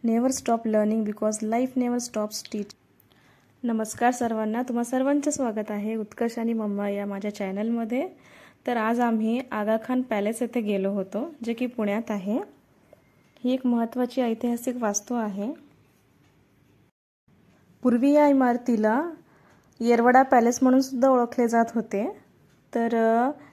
Never stop learning because life never stops teach. नमस्कार सर्वांना, तुम्हा सर्वांचं स्वागत आहे उत्कर्ष आणि मम्मा या माझ्या चॅनलमध्ये. तर आज आम्ही आगा खान पॅलेस येथे गेलो होतो, जे की पुण्यात आहे. ही एक महत्त्वाची ऐतिहासिक वास्तू आहे. पूर्वी या इमारतीला येरवडा पॅलेस म्हणून सुद्धा ओळखले जात होते. तर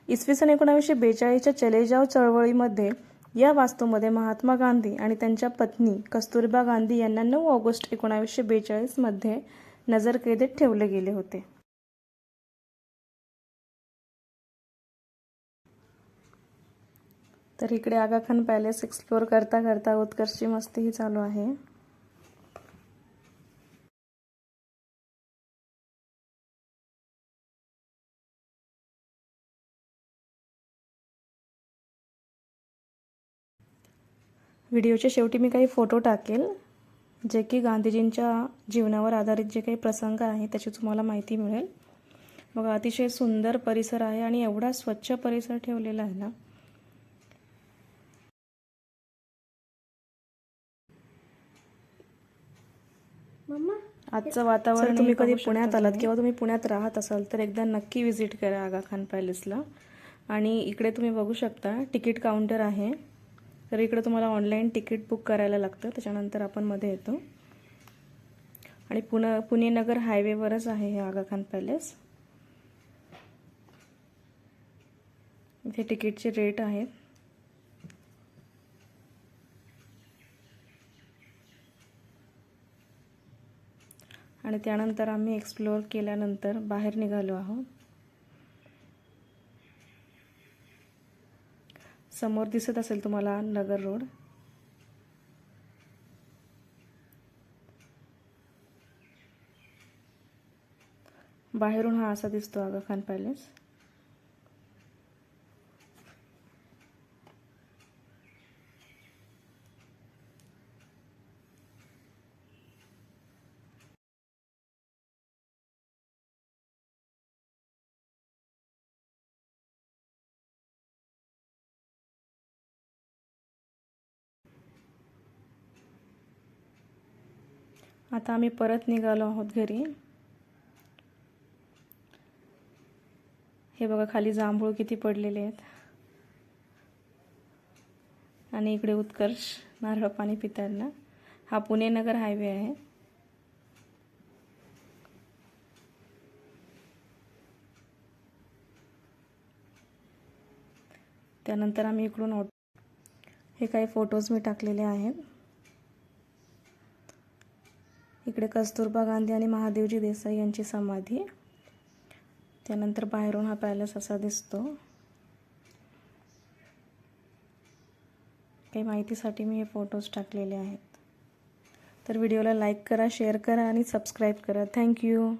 इसवी सन 1942च्या चले जाव चळवळीमध्ये या वास्तूमध्ये महात्मा गांधी आणि त्यांच्या पत्नी कस्तुरबा गांधी यांना 9 ऑगस्ट 1942 मध्ये नजरकैदेत ठेवले गेले होते. तर इकडे आगा खान पॅलेस एक्सप्लोर करता करता उत्कर्षची मस्तीही चालू आहे. व्हिडिओच्या शेवटी मी काही फोटो टाकेल, जे की गांधीजींच्या जीवनावर आधारित जे काही प्रसंग आहे त्याची तुम्हाला माहिती मिळेल. बघा, अतिशय सुंदर परिसर आहे आणि एवढा स्वच्छ परिसर ठेवलेला आहे ना. आजचं वातावरण, तुम्ही कधी पुण्यात आलात किंवा तुम्ही पुण्यात राहत असाल तर एकदा नक्की व्हिजिट करा आगा खान पॅलेसला. आणि इकडे तुम्ही बघू शकता तिकीट काउंटर आहे. तर इकडे तुम्हाला ऑनलाईन तिकीट बुक करायला लागतं, त्याच्यानंतर आपण मध्ये येतो. आणि पुणे नगर हायवेवरच आहे हे आगा खान पॅलेस. इथे तिकीटचे रेट आहेत. आणि त्यानंतर आम्ही एक्सप्लोअर केल्यानंतर बाहेर निघालो आहोत. समोर दिसत असेल तुम्हाला नगर रोड. बाहेरून हा असा दिसतो आगा खान पॅलेस. आता आम्ही परत निघालो आहोत घरी. हे बघा, खाली जांभूळ किती पडलेले आहेत. आणि इकडे उत्कर्ष नारळ पाणी पिताना. हा पुणे नगर हायवे आहे. त्यानंतर आम्ही इकडून हे काही फोटोज मी टाकलेले आहेत. इकडे कस्तुरबा गांधी आणि महादेवजी देसाई यांची समाधी. त्यानंतर बाहेरून हा पॅलेस असा दिसतो. काही माहितीसाठी मी हे फोटोज टाकलेले आहेत. तर व्हिडिओला लाईक करा, शेअर करा आणि सबस्क्राईब करा. थँक्यू.